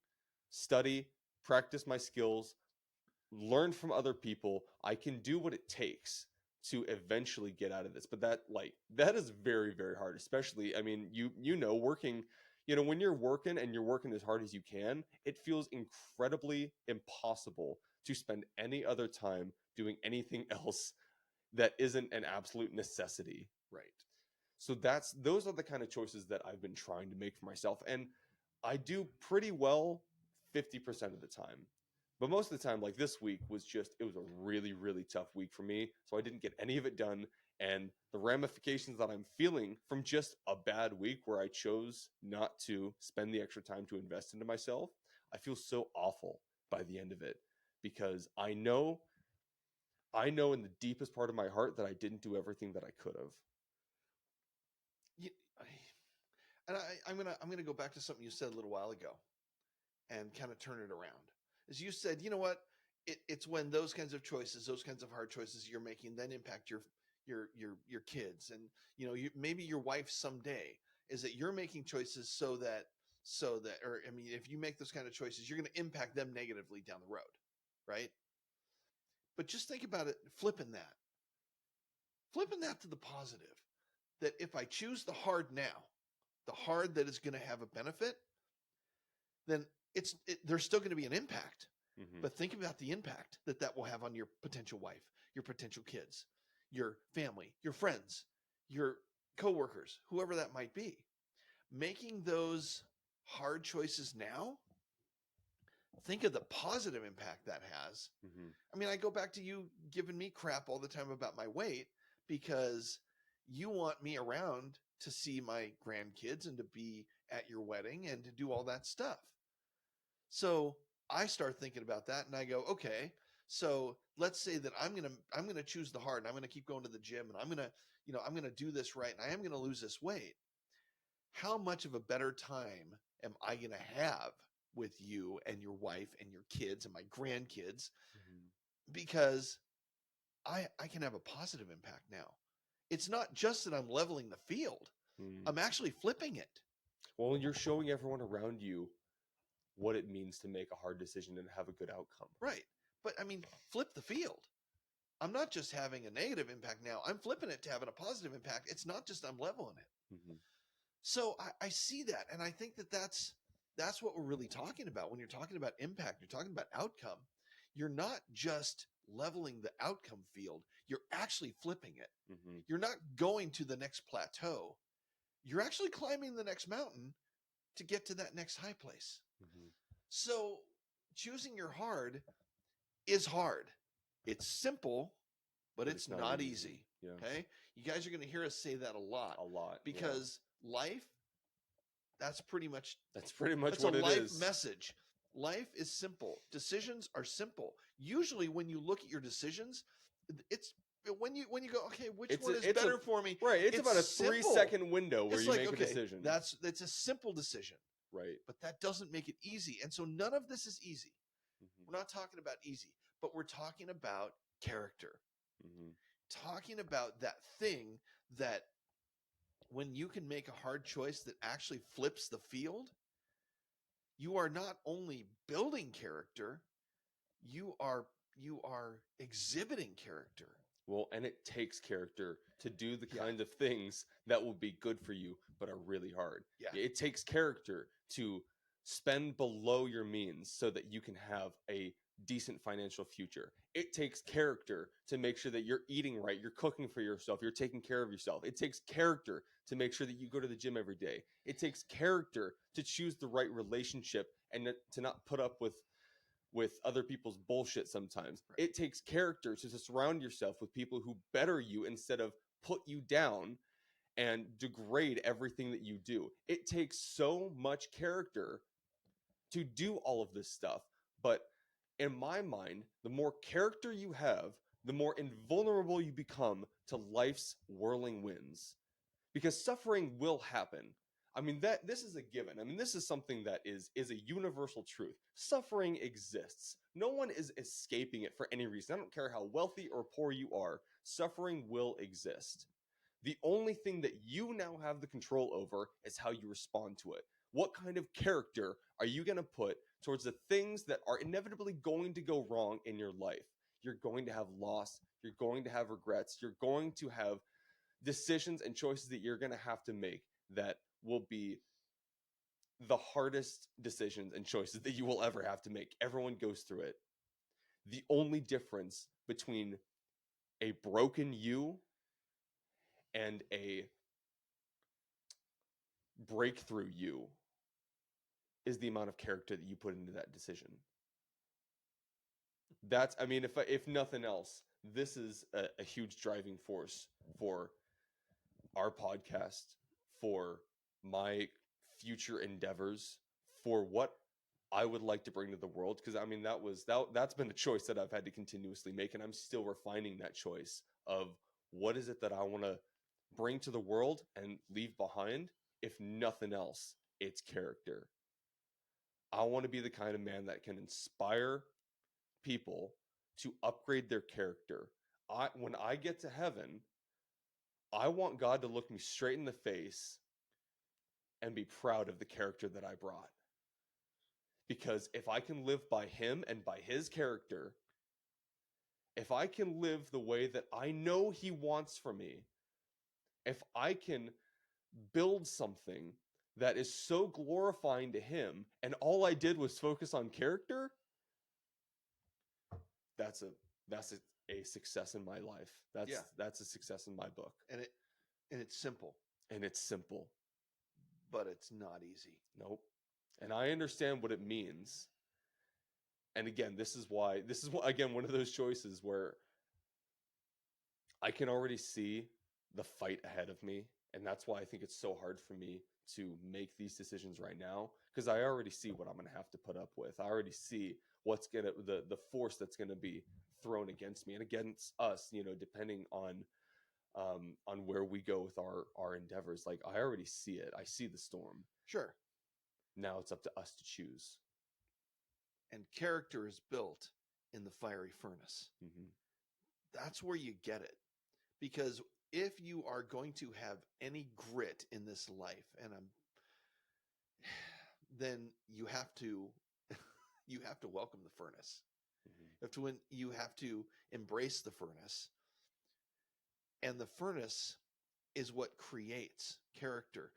study, practice my skills, learn from other people. I can do what it takes to eventually get out of this. But that is very, very hard, especially, I mean, working, when you're working and you're working as hard as you can, it feels incredibly impossible to spend any other time doing anything else that isn't an absolute necessity. Right. So those are the kind of choices that I've been trying to make for myself. And I do pretty well 50% of the time. But most of the time, like this week it was a really, really tough week for me. So I didn't get any of it done. And the ramifications that I'm feeling from just a bad week where I chose not to spend the extra time to invest into myself, I feel so awful by the end of it because I know in the deepest part of my heart that I didn't do everything that I could have. I'm gonna go back to something you said a little while ago, and kind of turn it around. As you said, you know what? It's when those kinds of choices, those kinds of hard choices you're making, then impact your kids, and maybe your wife someday. Is that you're making choices so that or I mean, if you make those kind of choices, you're going to impact them negatively down the road, right? But just think about it, flipping that to the positive. That if I choose the hard now, the hard that is going to have a benefit, then there's still going to be an impact. Mm-hmm. But think about the impact that will have on your potential wife, your potential kids, your family, your friends, your coworkers, whoever that might be. Making those hard choices now, think of the positive impact that has. Mm-hmm. I mean, I go back to you giving me crap all the time about my weight because you want me around to see my grandkids and to be at your wedding and to do all that stuff. So I start thinking about that and I go, okay, So let's say that I'm gonna choose the hard, and I'm gonna keep going to the gym, and I'm gonna do this right, and I am gonna lose this weight. How much of a better time am I gonna have with you and your wife and your kids and my grandkids, Mhm. because I can have a positive impact now. It's not just that I'm leveling the field. Mm. I'm actually flipping it. Well, you're showing everyone around you what it means to make a hard decision and have a good outcome. Right. But I mean, flip the field. I'm not just having a negative impact now. I'm flipping it to having a positive impact. It's not just I'm leveling it. Mhm. So I see that, and I think that that's what we're really talking about when you're talking about impact. You're talking about outcome. You're not just leveling the outcome field. You're actually flipping it. Mhm. You're not going to the next plateau. You're actually climbing the next mountain to get to that next high place. Mhm. So choosing your hard is hard. It's simple, but it's not easy. Yeah. Okay. You guys are going to hear us say that a lot A lot. Yeah. because life, that's pretty much That's pretty much that's a what it life is. message. Life is simple. Decisions are simple. Usually when you look at your decisions, it's when you go, okay, which It's one a- is it's a- better for me? Right. It's about a simple. 3-second window where It's you like, make a okay, decision. that's a simple decision, right. but that doesn't make it easy. And so none of this is easy. Mhm. We're not talking about easy, but we're talking about character. Mhm. Talking about that thing that when you can make a hard choice that actually flips the field, you are not only building character, you are exhibiting character. Well, and it takes character to do the Yeah. kind of things that will be good for you but are really hard. Yeah. It takes character to spend below your means so that you can have a decent financial future. It takes character to make sure that you're eating right, you're cooking for yourself, you're taking care of yourself. It takes character to make sure that you go to the gym every day. It takes character to choose the right relationship and to not put up with other people's bullshit sometimes. Right. It takes character to surround yourself with people who better you instead of put you down and degrade everything that you do. It takes so much character to do all of this stuff. But in my mind, the more character you have, the more invulnerable you become to life's whirling winds. Because suffering will happen. I mean, that this is a given. I mean, this is something that is a universal truth. Suffering exists. No one is escaping it for any reason. I don't care how wealthy or poor you are. Suffering will exist. The only thing that you now have the control over is how you respond to it. What kind of character are you going to put towards the things that are inevitably going to go wrong in your life? You're going to have loss. You're going to have regrets. You're going to have decisions and choices that you're going to have to make that will be the hardest decisions and choices that you will ever have to make. Everyone goes through it. The only difference between a broken you and a breakthrough you is the amount of character that you put into that decision. That's, I mean, if nothing else, this is a huge driving force for our podcast, for my future endeavors, for what I would like to bring to the world. Because I mean, that's been a choice that I've had to continuously make, and I'm still refining that choice of what is it that I want to bring to the world and leave behind. If nothing else, it's character. I want to be the kind of man that can inspire people to upgrade their character. When I get to heaven, I want God to look me straight in the face and be proud of the character that I brought. Because if I can live by him and by his character, if I can live the way that I know he wants for me, if I can build something that is so glorifying to him and all I did was focus on character, that's a success in my life. That's a success in my book. And it's simple, And it's simple. but it's not easy. Nope. And I understand what it means. And again, this is why again one of those choices where I can already see the fight ahead of me, and that's why I think it's so hard for me to make these decisions right now because I already see what I'm going to have to put up with. I already see what's going to the force that's going to be thrown against me and against us, depending on where we go with our endeavors. Like I already see it. I see the storm. Sure. Now it's up to us to choose. And character is built in the fiery furnace. Mm-hmm. That's where you get it. Because if you are going to have any grit in this life, then you have to welcome the furnace. Mm-hmm. You have to embrace the furnace. And the furnace is what creates character.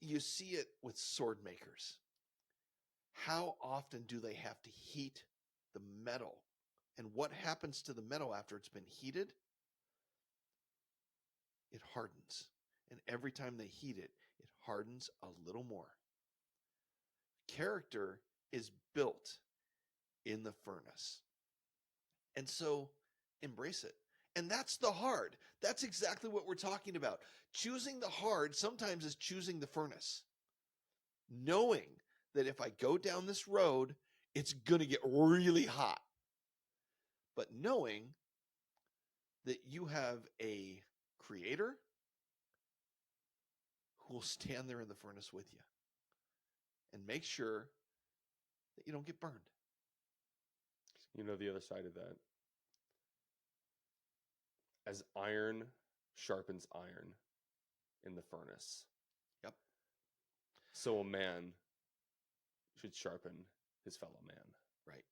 You see it with sword makers. How often do they have to heat the metal? And what happens to the metal after it's been heated? It hardens. And every time they heat it, it hardens a little more. Character is built in the furnace. And so embrace it. And that's the hard. That's exactly what we're talking about. Choosing the hard sometimes is choosing the furnace. Knowing that if I go down this road, it's going to get really hot. But knowing that you have a creator who will stand there in the furnace with you and make sure that you don't get burned. The other side of that. As iron sharpens iron in the furnace. Yep. So a man should sharpen his fellow man. Right.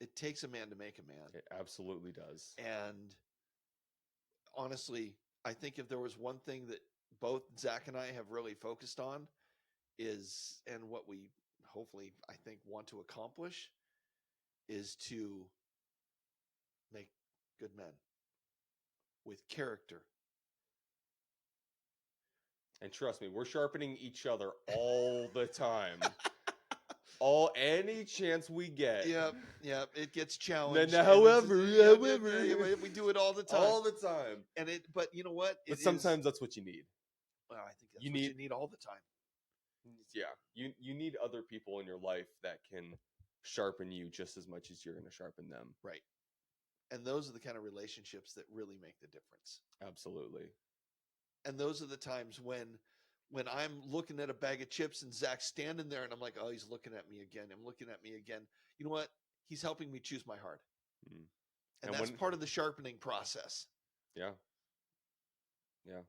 It takes a man to make a man. It absolutely does. And honestly, I think if there was one thing that both Zach and I have really focused on is, and what we hopefully, I think, want to accomplish is to make good men with character. And trust me, we're sharpening each other all the time. Any chance we get. Yep. It gets challenged. However, we do it all the time. All the time. But you know what? But sometimes that's what you need. Well, I think that's what you need all the time. Yeah, you need other people in your life that can sharpen you just as much as you're going to sharpen them. Right. And those are the kind of relationships that really make the difference. Absolutely. And those are the times when I'm looking at a bag of chips and Zach's standing there and I'm like, oh, he's looking at me again. I'm looking at me again. You know what? He's helping me choose my heart. Mm. And that's part of the sharpening process. Yeah. Yeah.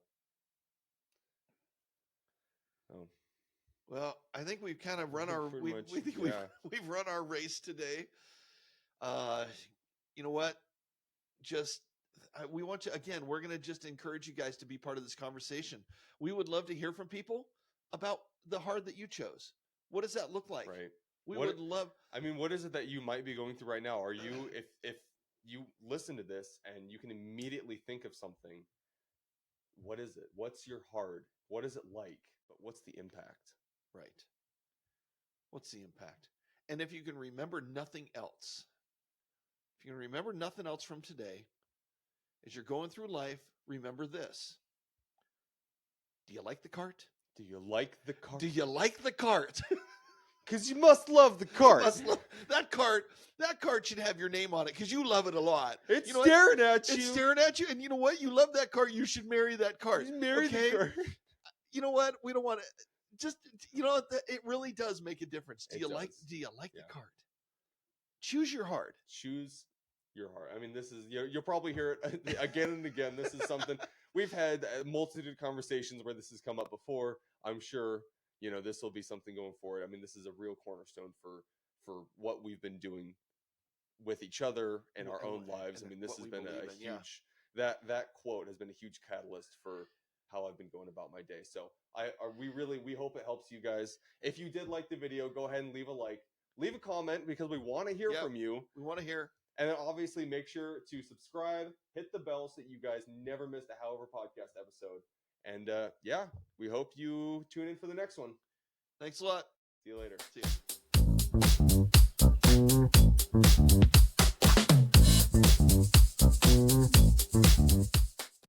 Oh. Well, I think we've kind of run we've run our race today. You know what? We want to, again, we're going to just encourage you guys to be part of this conversation. We would love to hear from people about the hard that you chose. What does that look like? Right. Would love. I mean, what is it that you might be going through right now? Are you, if you listen to this and you can immediately think of something, what is it? What's your hard? What is it like? But what's the impact? Right. What's the impact? And if you can remember nothing else, from today, as you're going through life, remember this. Do you like the cart? Do you like the cart? Do you like the cart? Because you must love the cart. That cart should have your name on it because you love it a lot. It's staring at you. It's staring at you. And you know what? You love that cart. You should marry that cart. Marry the cart. You know what? We don't want to. Just, it really does make a difference. Do you like the cart? Choose your heart. Choose your heart. I mean, this is, you'll probably hear it again and again. This is something we've had a multitude of conversations where this has come up before. I'm sure, this will be something going forward. I mean, this is a real cornerstone for what we've been doing with each other in our own lives. I mean, this has been a huge, that quote has been a huge catalyst for how I've been going about my day. So we hope it helps you guys. If you did like the video, go ahead and leave a like, leave a comment because we want to hear from you. We want to hear. And then obviously make sure to subscribe, hit the bell so that you guys never miss a However podcast episode. And we hope you tune in for the next one. Thanks a lot. See you later. See you.